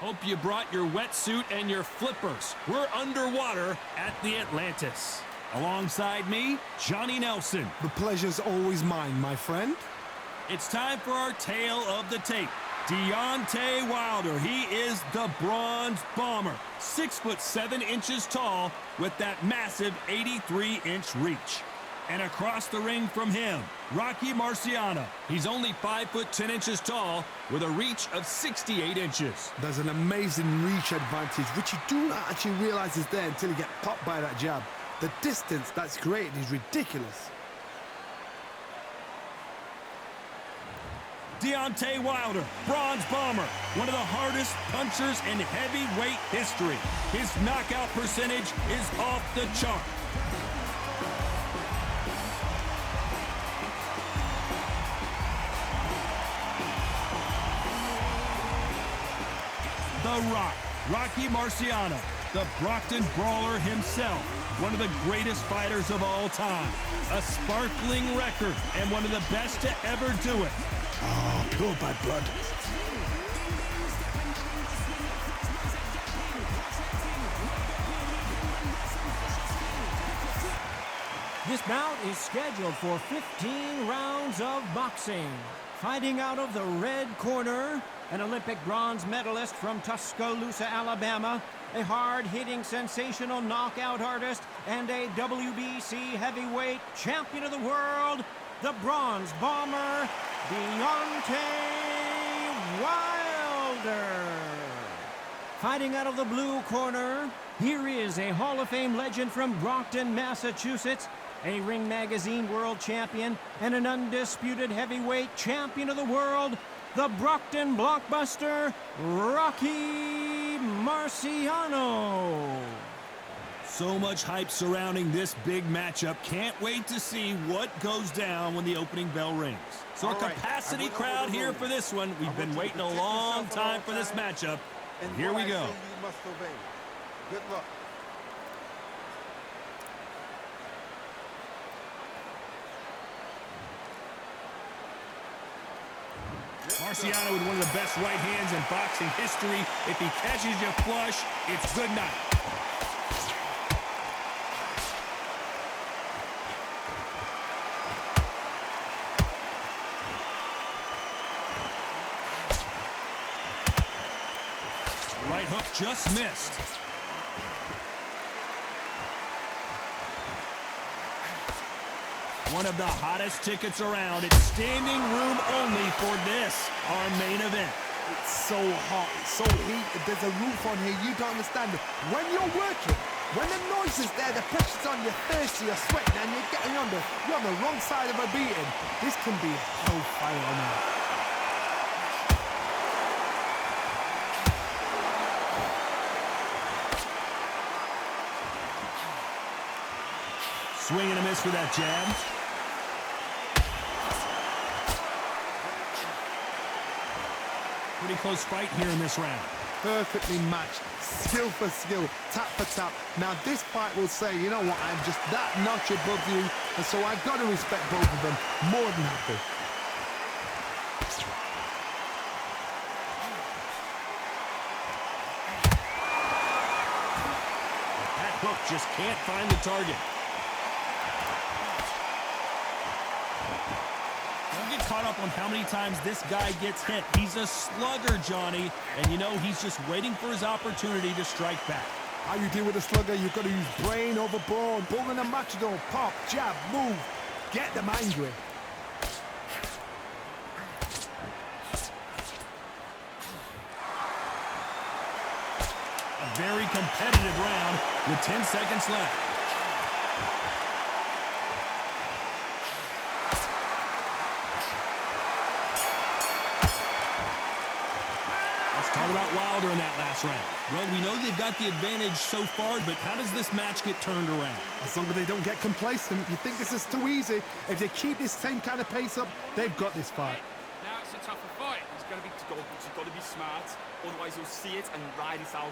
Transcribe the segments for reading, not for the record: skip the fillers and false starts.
Hope you brought your wetsuit and your flippers. We're underwater at the Atlantis. Alongside me, Johnny Nelson. The pleasure's always mine, my friend. It's time for our tale of the tape. Deontay Wilder, he is the Bronze Bomber. 6'7" tall with that massive 83-inch reach. And across the ring from him, MARCiANO. He's only 5'10" tall with a reach of 68 inches. There's an amazing reach advantage, which you do not actually realize is there until you get popped by that jab. The distance that's created is ridiculous. Deontay Wilder, Bronze Bomber, one of the hardest punchers in heavyweight history. His knockout percentage is off the chart. The Rock, MARCiANO, the Brockton Brawler himself, one of the greatest fighters of all time. A sparkling record and one of the best to ever do it. Oh, pure bad blood. This bout is scheduled for 15 rounds of boxing. Fighting out of the red corner, an Olympic bronze medalist from Tuscaloosa, Alabama, a hard-hitting, sensational knockout artist, and a WBC heavyweight champion of the world, the Bronze Bomber, Deontay Wilder. Fighting out of the blue corner, here is a Hall of Fame legend from Brockton, Massachusetts, a Ring Magazine world champion, and an undisputed heavyweight champion of the world, the Brockton blockbuster, MARCiANO. So much hype surrounding this big matchup. Can't wait to see what goes down when the opening bell rings. So a capacity crowd here for this one. We've been waiting a long time for this matchup. And here we go. Good luck. MARCiANO with one of the best right hands in boxing history. If he catches you flush, it's good night. Right hook just missed. One of the hottest tickets around. It's standing room only for this, our main event. It's so hot, it's so heated, there's a roof on here, you don't understand it. When you're working, when the noise is there, the pressure's on, you're thirsty, you're sweating, and you're getting you're on the wrong side of a beating. This can be hellfire on here. Swing and a miss for that jab. Pretty close fight here in this round. Perfectly matched, skill for skill, tap for tap. Now this fight will say, you know what, I'm just that notch above you, and so I've got to respect both of them more than happy. That hook just can't find the target. Caught up on how many times this guy gets hit. He's a slugger, Johnny, and you know he's just waiting for his opportunity to strike back. How you deal with a slugger, you've got to use brain over brawn, bull in a matador, pop, jab, move, get them angry. A very competitive round with 10 seconds left. Talk about Wilder in that last round. Well, we know they've got the advantage so far, but how does this match get turned around? As long as they don't get complacent, you think this is too easy. If they keep this same kind of pace up, they've got this fight. Now it's a tougher fight. He's got to be smart, otherwise you'll see it and ride it out.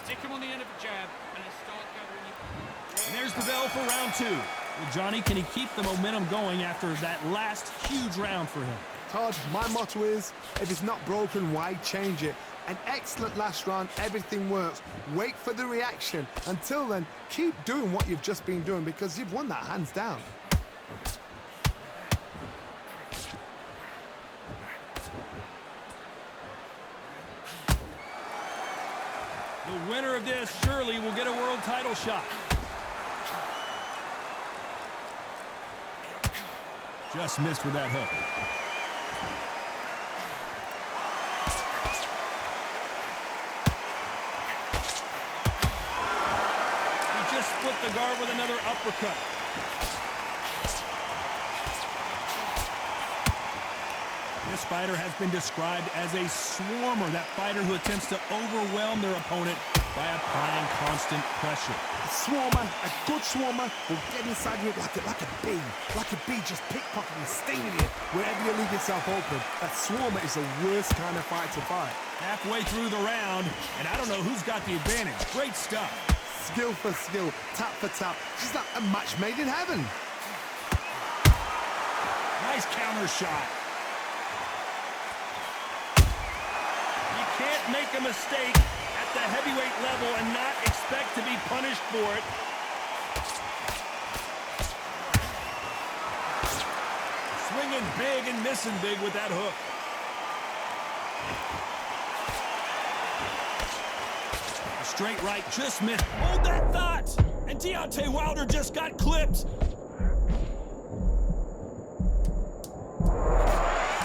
Stick him on the end of a jab and then start gathering it. And there's the bell for round two. Well, Johnny, can he keep the momentum going after that last huge round for him? Todd, my motto is, if it's not broken, why change it? An excellent last round, everything works. Wait for the reaction. Until then, keep doing what you've just been doing because you've won that hands down. The winner of this surely will get a world title shot. Just missed with that hook. He just split the guard with another uppercut. This fighter has been described as a swarmer, that fighter who attempts to overwhelm their opponent by applying constant pressure. A swarmer, a good swarmer, will get inside you like a bee just pickpocketing, stinging you wherever you leave yourself open. That swarmer is the worst kind of fight to fight. Halfway through the round, and I don't know who's got the advantage. Great stuff. Skill for skill, tap for tap. She's like a match made in heaven. Nice counter shot. You can't make a mistake at the heavyweight level and not expect to be punished for it. Swinging big and missing big with that hook. A straight right just missed. Hold that thought! And Deontay Wilder just got clipped.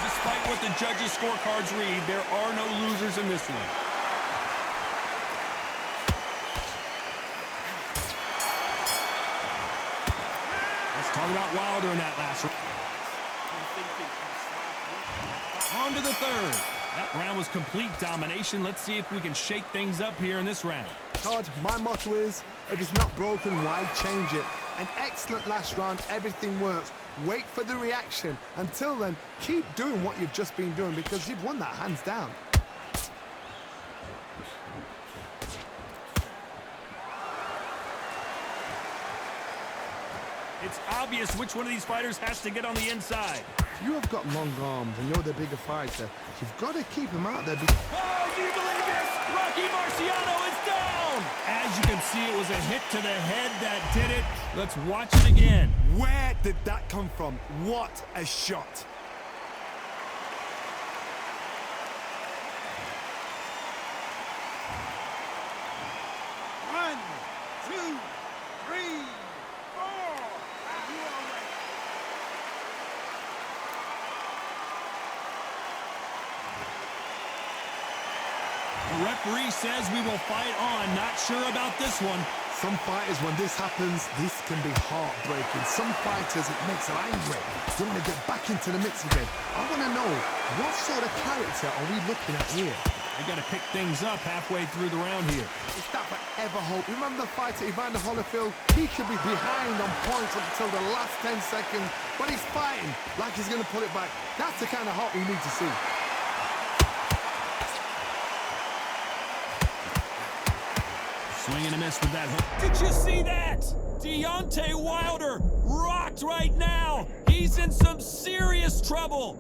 Despite what the judges' scorecards read, there are no losers in this one. Let's talk about Wilder in that last round. On to the third. That round was complete domination. Let's see if we can shake things up here in this round. Todd, my motto is, if it's not broken, why change it? An excellent last round, everything works. Wait for the reaction. Until then, keep doing what you've just been doing because you've won that hands down. It's obvious which one of these fighters has to get on the inside. You have got long arms and you're the bigger fighter. You've got to keep him out there. Oh, do you believe this? Rocky MARCiANO is down! As you can see, it was a hit to the head that did it. Let's watch it again. Where did that come from? What a shot. One, two, three, four. And you are ready. The referee says we will fight on. Not sure about this one. Some fighters, when this happens, this can be heartbreaking. Some fighters, it makes them angry. They want to get back into the mix again. I want to know, what sort of character are we looking at here? They got to pick things up halfway through the round here. Is that forever hope? Remember the fighter Evander Holyfield? He could be behind on points up until the last 10 seconds, but he's fighting like he's going to pull it back. That's the kind of hope we need to see. Swing and a miss with that hook. Did you see that? Deontay Wilder rocked right now. He's in some serious trouble.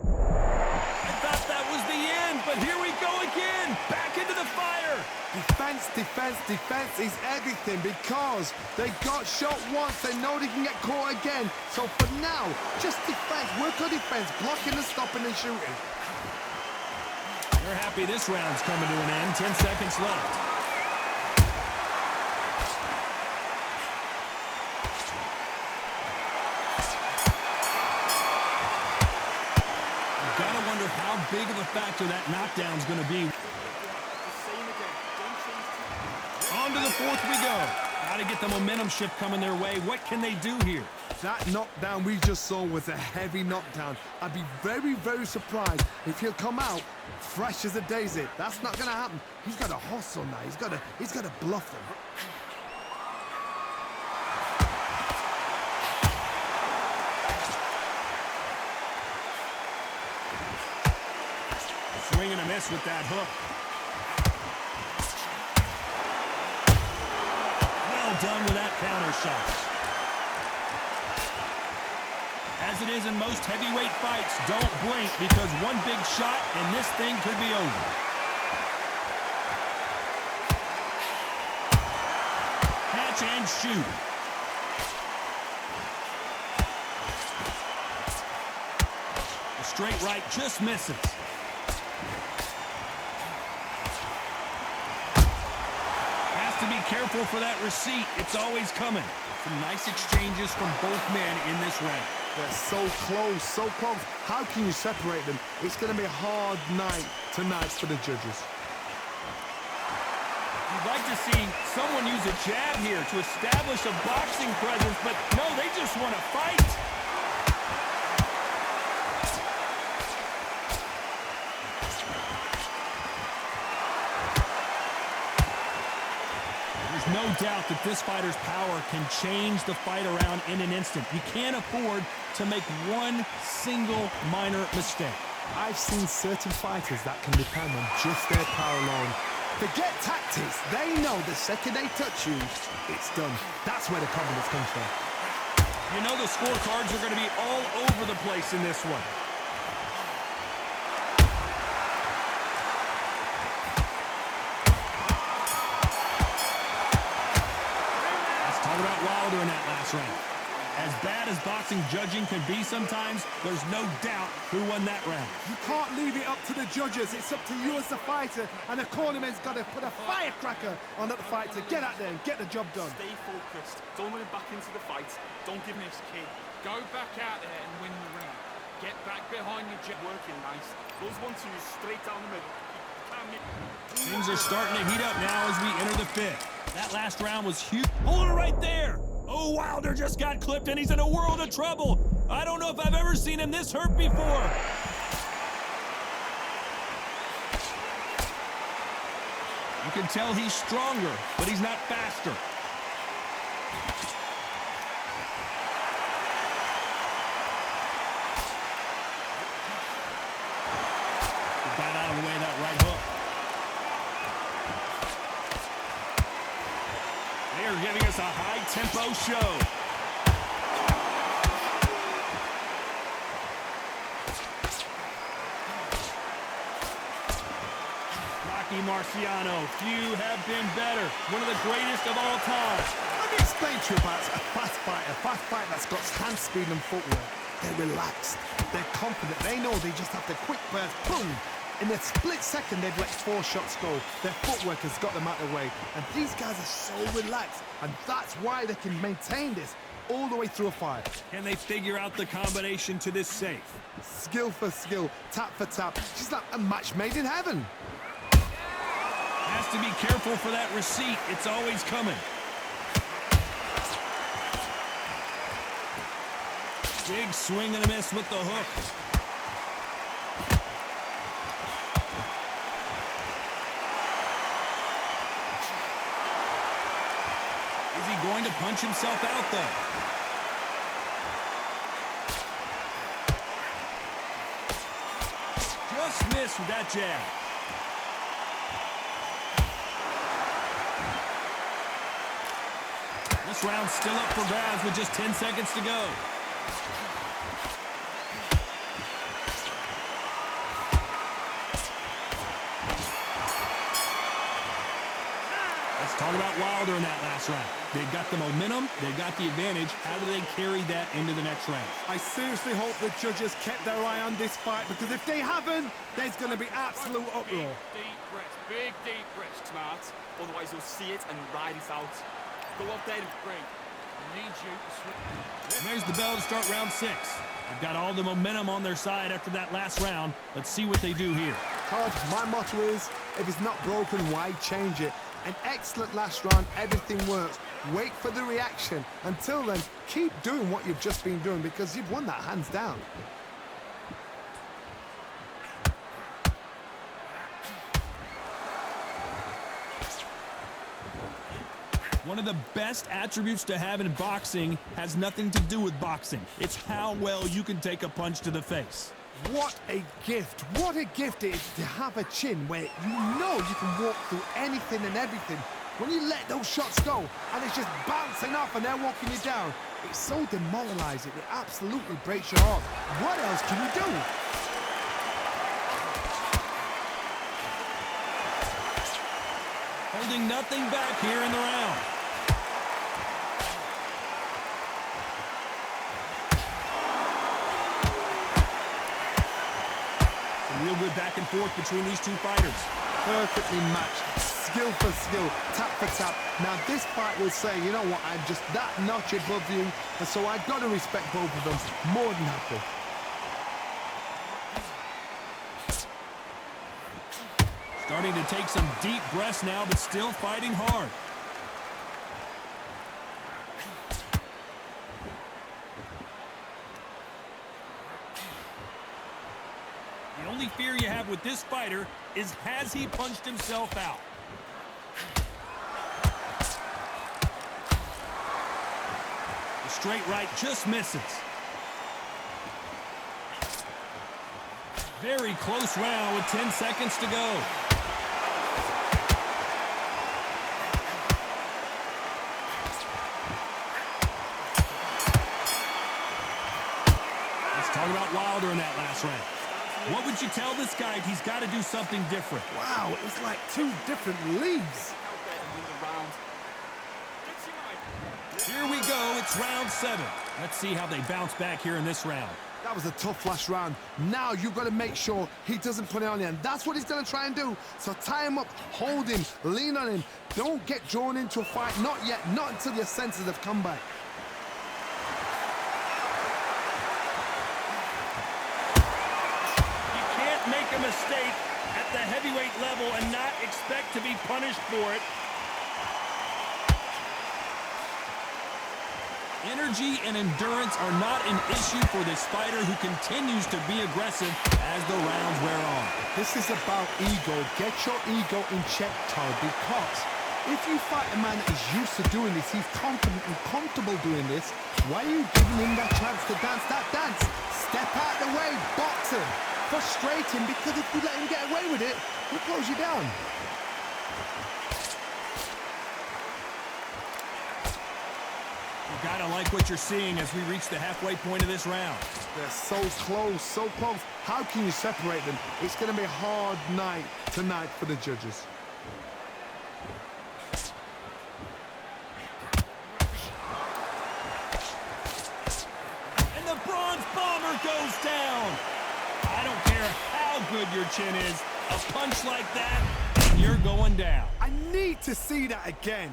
I thought that was the end, but here we go again. Back into the fire. Defense, defense, defense is everything because they got shot once. They know they can get caught again. So for now, just defense, work on defense, blocking and stopping and shooting. They're happy this round's coming to an end. 10 seconds left. You've got to wonder how big of a factor that knockdown's going to be. On to the fourth we go. Got to get the momentum shift coming their way. What can they do here? That knockdown we just saw was a heavy knockdown. I'd be very, very surprised if he'll come out fresh as a daisy. That's not going to happen. He's got to hustle now. He's got to bluff them. Swing and a miss with that hook. Well done with that counter shot. As it is in most heavyweight fights, don't blink because one big shot and this thing could be over. Catch and shoot. A straight right just misses. Has to be careful for that receipt. It's always coming. Some nice exchanges from both men in this round. They're so close, so close. How can you separate them? It's going to be a hard night tonight for the judges. You'd like to see someone use a jab here to establish a boxing presence, but no, they just want to fight. There's no doubt that this fighter's power can change the fight around in an instant. You can't afford to make one single minor mistake. I've seen certain fighters that can depend on just their power alone. Forget tactics. They know the second they touch you, it's done. That's where the confidence comes from. You know the scorecards are going to be all over the place in this one. Let's talk about Wilder in that last round. As bad as boxing judging can be sometimes, there's no doubt who won that round. You can't leave it up to the judges. It's up to you as the fighter, and the cornerman's got to put a firecracker on that fight to get out there and get the job done. Stay focused. Don't run him back into the fight. Don't give him his key. Go back out there and win the ring. Get back behind your jet. Working nice. Those 1-2s straight down the middle. Things are starting to heat up now as we enter the fifth. That last round was huge. Hold it right there. Oh, Wilder just got clipped and he's in a world of trouble. I don't know if I've ever seen him this hurt before. You can tell he's stronger, but he's not faster. Got out of the way of that right hook. They're giving us a high-tempo show. MARCiANO, few have been better. One of the greatest of all time. Let me explain to you about a fast fight that's got hand speed and footwork. They're relaxed, they're confident, they know they just have to quick burst, boom! In a split second, they've let 4 shots go. Their footwork has got them out of the way. And these guys are so relaxed, and that's why they can maintain this all the way through a fight. Can they figure out the combination to this safe? Skill for skill, tap for tap. She's like a match made in heaven. Has to be careful for that receipt. It's always coming. Big swing and a miss with the hook. Is he going to punch himself out, though? Just missed with that jab. This round's still up for grabs with just 10 seconds to go. Let's talk about Wilder in that last round. They've got the momentum, they've got the advantage. How do they carry that into the next round? I seriously hope the judges kept their eye on this fight, because if they haven't, there's going to be absolute uproar. Big deep breaths, smart. Otherwise you'll see it and ride it out. Go up there and break. I need you to swing. And there's the bell to start round 6. They've got all the momentum on their side after that last round. Let's see what they do here. Todd, my motto is, if it's not broken, why change it? An excellent last round, everything works. Wait for the reaction. Until then, keep doing what you've just been doing, because you've won that hands down. One of the best attributes to have in boxing has nothing to do with boxing. It's how well you can take a punch to the face. What a gift. What a gift it is to have a chin where you know you can walk through anything and everything when you let those shots go and it's just bouncing off and they're walking you down, it's so demoralizing. It absolutely breaks your heart. What else can you do? Holding nothing back here in the round. Some real good back and forth between these two fighters. Perfectly matched, skill for skill, tap for tap. Now this fight will say, you know what, I'm just that notch above you, and so I've got to respect both of them more than happy. Starting to take some deep breaths now, but still fighting hard. The only fear you have with this fighter is, has he punched himself out? The straight right just misses. Very close round with 10 seconds to go. Talk about Wilder in that last round. What would you tell this guy if he's got to do something different? Wow, it's like two different leagues. Here we go, it's round 7. Let's see how they bounce back here in this round. That was a tough last round. Now you've got to make sure he doesn't put it on you, and that's what he's going to try and do. So tie him up, hold him, lean on him. Don't get drawn into a fight, not yet, not until your senses have come back. Make a mistake at the heavyweight level and not expect to be punished for it. Energy and endurance are not an issue for this fighter who continues to be aggressive as the rounds wear on. This is about ego. Get your ego in check, Todd, because if you fight a man that is used to doing this, he's confident and comfortable doing this, why are you giving him that chance to dance that dance? Step out the way, box him. Frustrate him, because if you let him get away with it, he'll close you down. You gotta like what you're seeing as we reach the halfway point of this round. They're so close, so close. How can you separate them? It's going to be a hard night tonight for the judges. And the Bronze Bomber goes down. I don't care how good your chin is, a punch like that, and you're going down. I need to see that again.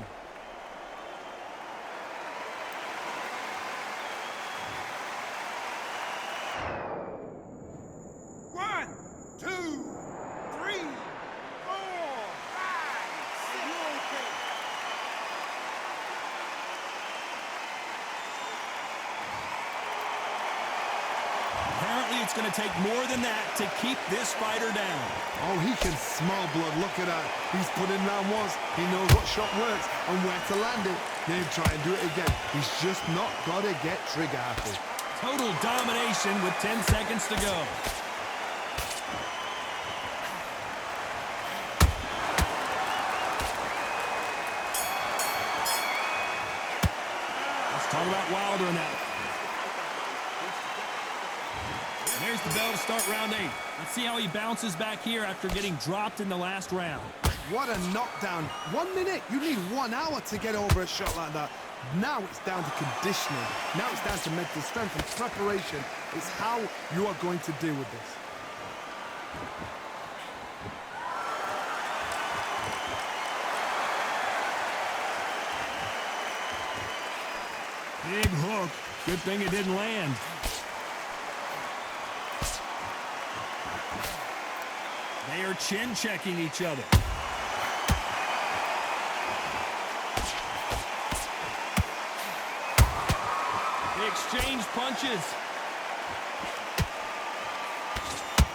One, two, three, four, five, six. DeOntay. Apparently, it's going to take more than that to keep this fighter down. Oh, he can smell blood. Look at that. He's put in round once. He knows what shot works and where to land it. Then try and do it again. He's just not got to get trigger happy. Total domination with 10 seconds to go. Let's talk about Wilder in that. There's the bell to start round 8. Let's see how he bounces back here after getting dropped in the last round. What a knockdown. 1 minute. You need 1 hour to get over a shot like that. Now it's down to conditioning. Now it's down to mental strength and preparation. It's how you are going to deal with this. Big hook. Good thing it didn't land. They are chin-checking each other. They exchange punches.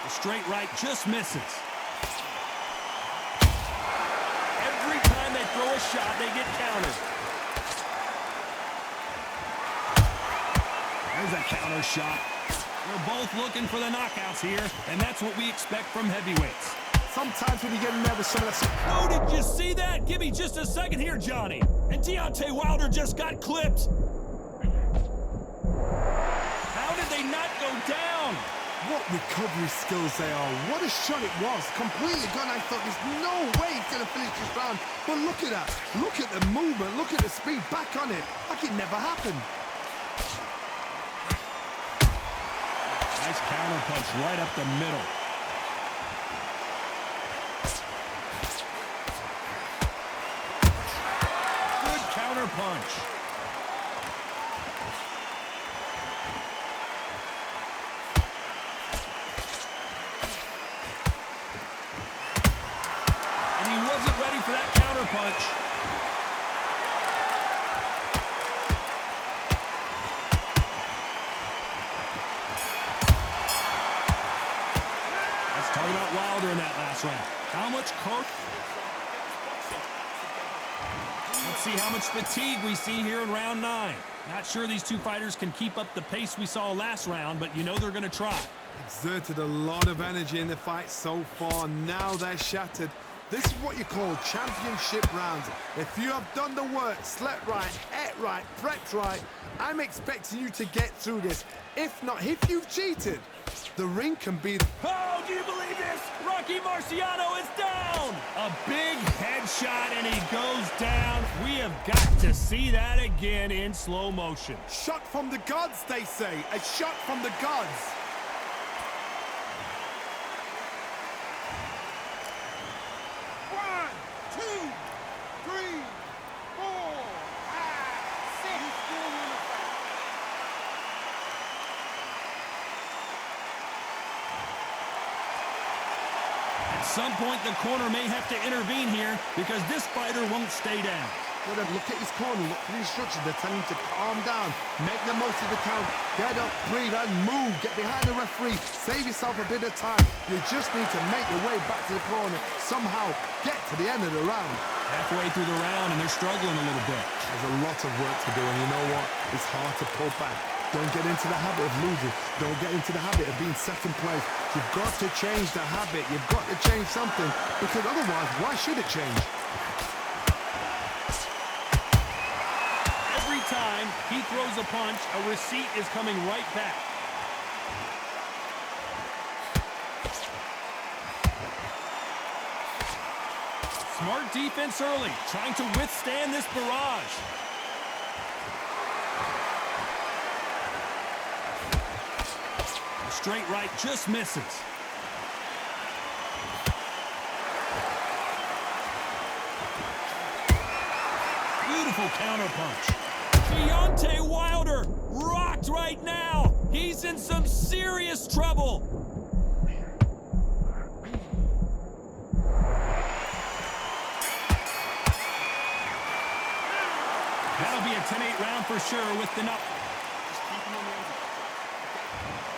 The straight right just misses. Every time they throw a shot, they get countered. There's a counter shot. They're both looking for the knockouts here, and that's what we expect from heavyweights. Sometimes when you get nervous, some of that... Oh, did you see that? Give me just a second here, Johnny. And Deontay Wilder just got clipped. How did they not go down? What recovery skills they are. What a shot it was. Completely gone. I thought there's no way he's going to finish this round. But look at that. Look at the movement. Look at the speed. Back on it. Like it never happened. Nice counter punch right up the middle. Good counter punch. And he wasn't ready for that counter punch. Talking about Wilder in that last round. How much coach? Let's see how much fatigue we see here in round 9. Not sure these two fighters can keep up the pace we saw last round, but you know they're going to try. Exerted a lot of energy in the fight so far. Now they're shattered. This is what you call championship rounds. If you have done the work, slept right, ate right, prepped right, I'm expecting you to get through this. If not, if you've cheated, the ring can be... Oh, do you believe this? Rocky Marciano is down! A big headshot and he goes down. We have got to see that again in slow motion. Shot from the gods, they say. A shot from the gods. One, two, three, four, five, six. He's still in the fight. At some point, the corner may have to intervene here because this fighter won't stay down. Well, then look at his corner, look for the instructions. They're telling him to calm down, make the most of the count, get up, breathe, and move. Get behind the referee, save yourself a bit of time. You just need to make your way back to the corner. Somehow get to the end of the round. Halfway through the round, and they're struggling a little bit. There's a lot of work to do, and you know what? It's hard to pull back. Don't get into the habit of losing. Don't get into the habit of being second place. You've got to change the habit. You've got to change something, because otherwise, why should it change? Every time he throws a punch, a receipt is coming right back. Smart defense early, trying to withstand this barrage. Straight right just misses. Beautiful counter punch. Deontay Wilder rocked right now. He's in some serious trouble. That'll be a 10-8 round for sure with the knock.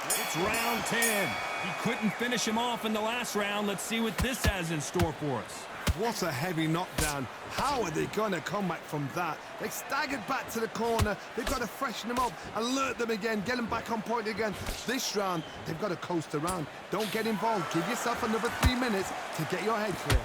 It's round 10. He couldn't finish him off in the last round. Let's see what this has in store for us. What a heavy knockdown. How are they going to come back from that? They staggered back to the corner. They've got to freshen them up, alert them again, get them back on point again. This round, they've got to coast around. Don't get involved. Give yourself another 3 minutes to get your head clear.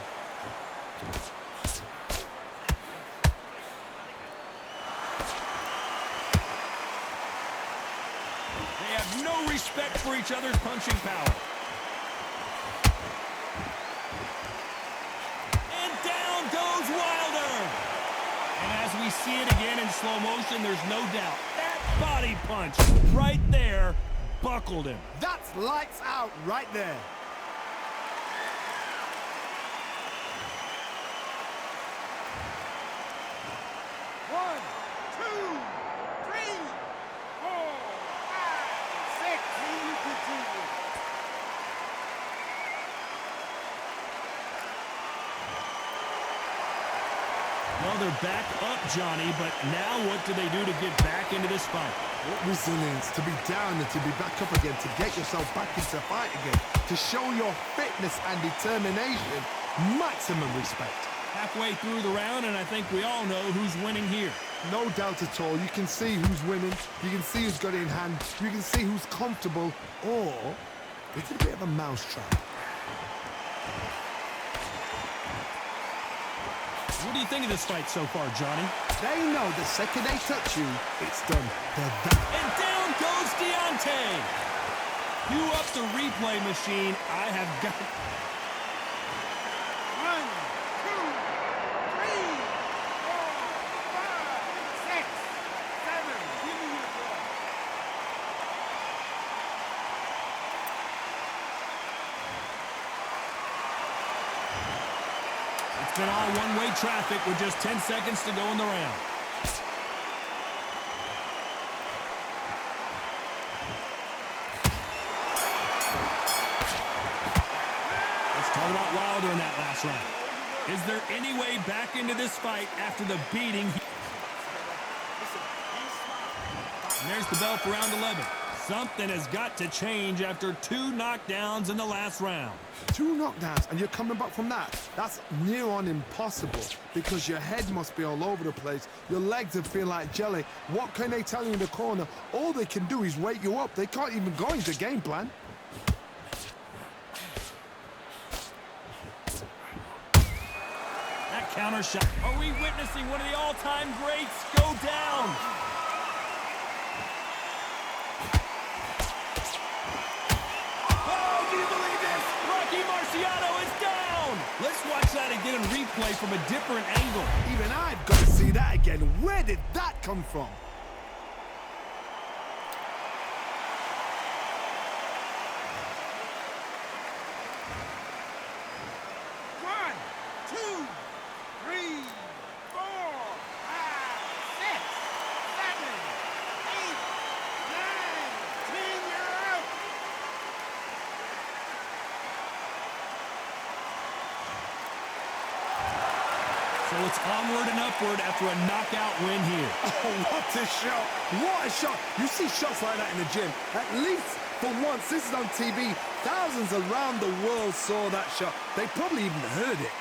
They have no respect for each other's punching power. And down goes Wilder. And as we see it again in slow motion, there's no doubt that body punch right there buckled him. That's lights out right there. One, two, three, four, five, six. And you continue. Well, they're back up, Johnny, but now what do they do to get back into this fight? What resilience to be down and to be back up again, to get yourself back into the fight again, to show your fitness and determination. Maximum respect. Halfway through the round, and I think we all know who's winning here. No doubt at all. You can see who's winning. You can see who's got it in hand. You can see who's comfortable. Or it's a bit of a mousetrap. What do you think of this fight so far, Johnny? They know the second they touch you, it's done. They're that. And down goes Deontay. Cue up the replay machine. I have got... 1, 2, 3, 4, 5, 6, 7. Give me your ball. It's been all one-way traffic with just 10 seconds to go in the round. Let's talk about Wilder in that last round. Is there any way back into this fight after the beating? And there's the bell for round 11. Something has got to change after 2 knockdowns in the last round. 2 knockdowns, and you're coming back from that. That's near on impossible because your head must be all over the place. Your legs will feel like jelly. What can they tell you in the corner? All they can do is wake you up. They can't even go into game plan. That counter shot. Are we witnessing one of the all-time greats go down? MARCiANO is down! Let's watch that again in replay from a different angle. Even I've got to see that again. Where did that come from? One, 2, 3, 4, 5, 6, 7, 8, 9, 10. You're out. So it's onward and upward after a knockout win here. Oh, what a shot. What a shot. You see shots like that in the gym. At least for once, this is on TV. Thousands around the world saw that shot. They probably even heard it.